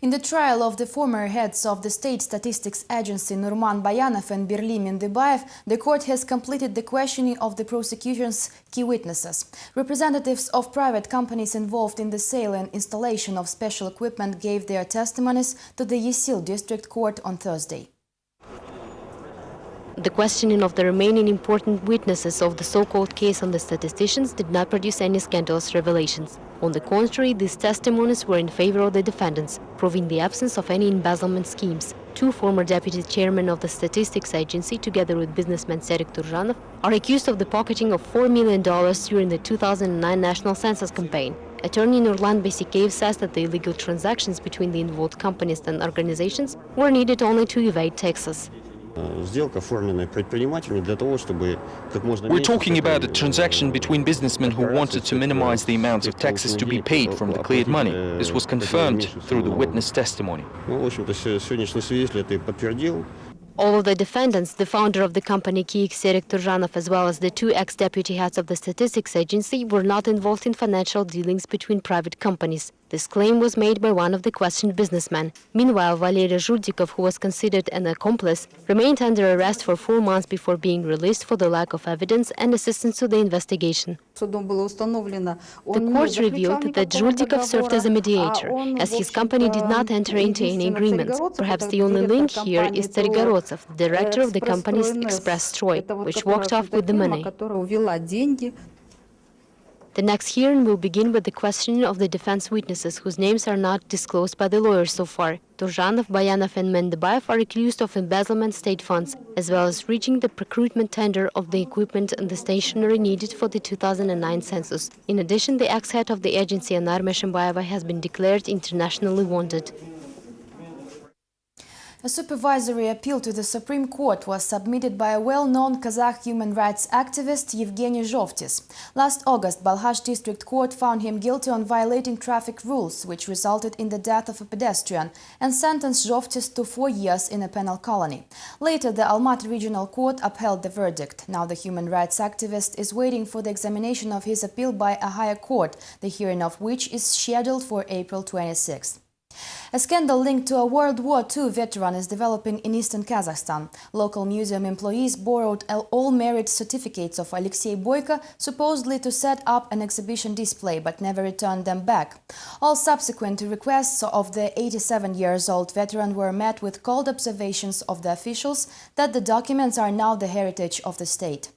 In the trial of the former heads of the State Statistics Agency Nurman Bayanov and Birli Mindebayev, the court has completed the questioning of the prosecution's key witnesses. Representatives of private companies involved in the sale and installation of special equipment gave their testimonies to the Yesil District Court on Thursday. The questioning of the remaining important witnesses of the so-called case on the statisticians did not produce any scandalous revelations. On the contrary, these testimonies were in favor of the defendants, proving the absence of any embezzlement schemes. Two former deputy chairmen of the Statistics Agency, together with businessman Serik Turjanov, are accused of the pocketing of $4 million during the 2009 national census campaign. Attorney Nurlan Besikeyev says that the illegal transactions between the involved companies and organizations were needed only to evade taxes. We're talking about a transaction between businessmen who wanted to minimize the amount of taxes to be paid from the cleared money. This was confirmed through the witness testimony. All of the defendants, the founder of the company Kyiv Serik Turjanov as well as the two ex-deputy heads of the Statistics Agency, were not involved in financial dealings between private companies. This claim was made by one of the questioned businessmen. Meanwhile, Valery Zhurdikov, who was considered an accomplice, remained under arrest for 4 months before being released for the lack of evidence and assistance to the investigation. The court revealed that Zhurdikov served as a mediator, as his company did not enter into any agreements. Perhaps the only link here is Tsarigorodtsev, the director of the company's Express Stroy, which walked off with the money. The next hearing will begin with the questioning of the defense witnesses, whose names are not disclosed by the lawyers so far. Turjanov, Bayanov and Mendebayev are accused of embezzlement state funds, as well as reaching the procurement tender of the equipment and the stationery needed for the 2009 census. In addition, the ex-head of the agency, Anar Meshimbayeva, has been declared internationally wanted. A supervisory appeal to the Supreme Court was submitted by a well-known Kazakh human rights activist Yevgeny Zhovtis. Last August, Balkhash District Court found him guilty on violating traffic rules, which resulted in the death of a pedestrian, and sentenced Zhovtis to 4 years in a penal colony. Later, the Almaty Regional Court upheld the verdict. Now the human rights activist is waiting for the examination of his appeal by a higher court, the hearing of which is scheduled for April 26. A scandal linked to a World War II veteran is developing in eastern Kazakhstan. Local museum employees borrowed all merit certificates of Alexei Boyko, supposedly to set up an exhibition display, but never returned them back. All subsequent requests of the 87-year-old veteran were met with cold observations of the officials that the documents are now the heritage of the state.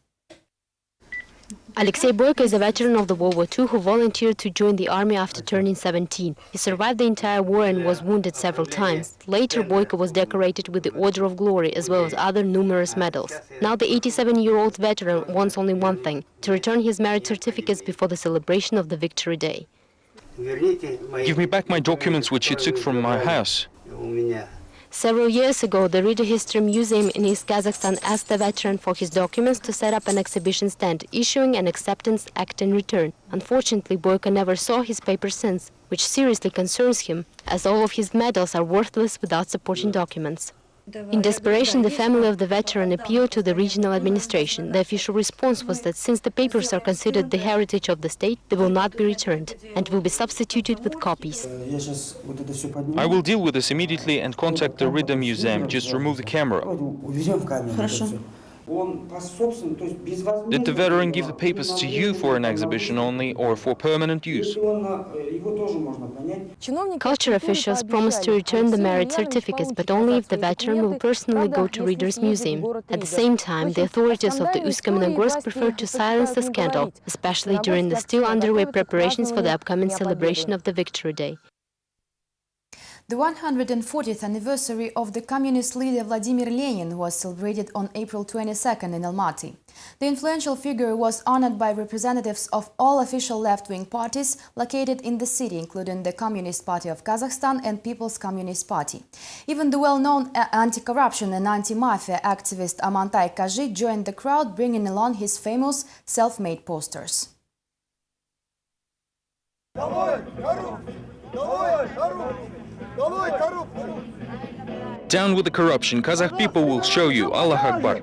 Alexei Boyko is a veteran of the World War II who volunteered to join the army after turning 17. He survived the entire war and was wounded several times. Later, Boyko was decorated with the Order of Glory as well as other numerous medals. Now the 87-year-old veteran wants only one thing: to return his merit certificates before the celebration of the Victory Day. Give me back my documents which you took from my house. Several years ago, the Rida History Museum in East Kazakhstan asked the veteran for his documents to set up an exhibition stand, issuing an acceptance act in return. Unfortunately, Boyko never saw his papers since, which seriously concerns him, as all of his medals are worthless without supporting documents. In desperation, the family of the veteran appealed to the regional administration. The official response was that since the papers are considered the heritage of the state, they will not be returned and will be substituted with copies. I will deal with this immediately and contact the Rida Museum. Just remove the camera. Did the veteran give the papers to you for an exhibition only or for permanent use? Culture officials promised to return the merit certificates, but only if the veteran will personally go to Reader's Museum. At the same time, the authorities of the Uсть-Kamenogorsk preferred to silence the scandal, especially during the still underway preparations for the upcoming celebration of the Victory Day. The 140th anniversary of the communist leader Vladimir Lenin was celebrated on April 22nd in Almaty. The influential figure was honored by representatives of all official left-wing parties located in the city, including the Communist Party of Kazakhstan and People's Communist Party. Even the well-known anti-corruption and anti-mafia activist Amantai Kazhi joined the crowd, bringing along his famous self-made posters. Down with the corruption. Kazakh people will show you. Allah Akbar.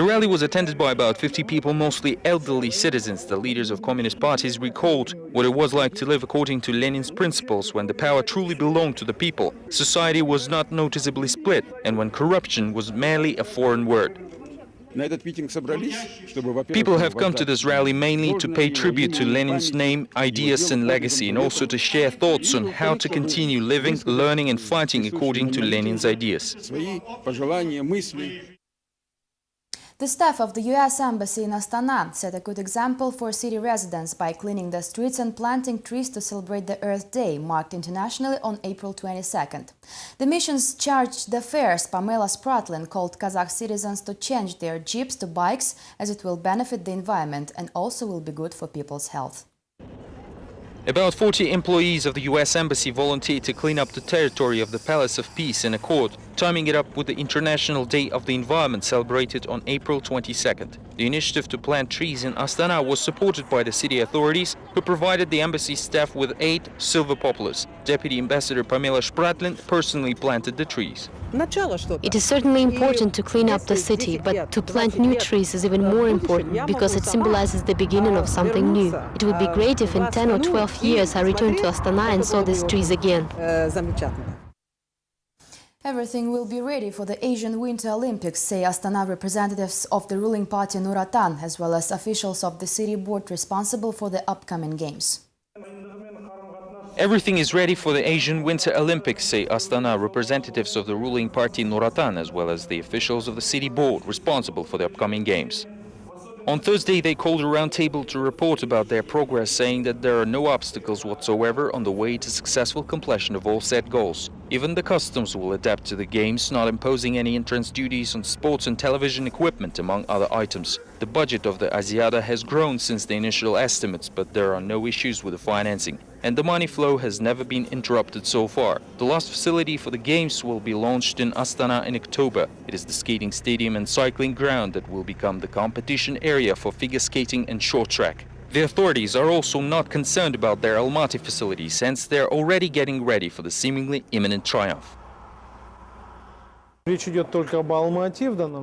The rally was attended by about 50 people, mostly elderly citizens. The leaders of communist parties recalled what it was like to live according to Lenin's principles when the power truly belonged to the people, society was not noticeably split, and when corruption was merely a foreign word. People have come to this rally mainly to pay tribute to Lenin's name, ideas and legacy, and also to share thoughts on how to continue living, learning and fighting according to Lenin's ideas. The staff of the U.S. Embassy in Astana set a good example for city residents by cleaning the streets and planting trees to celebrate the Earth Day, marked internationally on April 22nd. The mission's charge d'affaires, Pamela Spratlin, called Kazakh citizens to change their jeeps to bikes, as it will benefit the environment and also will be good for people's health. About 40 employees of the U.S. Embassy volunteered to clean up the territory of the Palace of Peace in accord, timing it up with the International Day of the Environment celebrated on April 22nd. The initiative to plant trees in Astana was supported by the city authorities, who provided the embassy staff with 8 silver poplars. Deputy Ambassador Pamela Spratlin personally planted the trees. It is certainly important to clean up the city, but to plant new trees is even more important because it symbolizes the beginning of something new. It would be great if in 10 or 12 years I returned to Astana and saw these trees again. Everything will be ready for the Asian Winter Olympics, say Astana representatives of the ruling party Nuratan, as well as officials of the city board responsible for the upcoming games. Everything is ready for the Asian Winter Olympics, say Astana representatives of the ruling party Nuratan, as well as the officials of the city board responsible for the upcoming games. On Thursday, they called a roundtable to report about their progress, saying that there are no obstacles whatsoever on the way to successful completion of all set goals. Even the customs will adapt to the games, not imposing any entrance duties on sports and television equipment, among other items. The budget of the Asiada has grown since the initial estimates, but there are no issues with the financing, and the money flow has never been interrupted so far. The last facility for the games will be launched in Astana in October. It is the skating stadium and cycling ground that will become the competition area for figure skating and short track. The authorities are also not concerned about their Almaty facilities, since they are already getting ready for the seemingly imminent triumph. We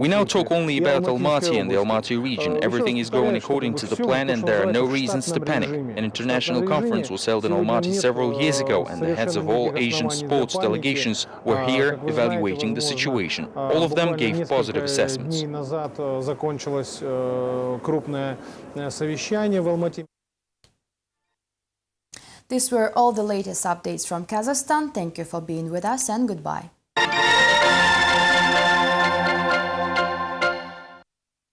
now talk only about Almaty and the Almaty region. Everything is going according to the plan and there are no reasons to panic. An international conference was held in Almaty several years ago and the heads of all Asian sports delegations were here evaluating the situation. All of them gave positive assessments. These were all the latest updates from Kazakhstan. Thank you for being with us and goodbye.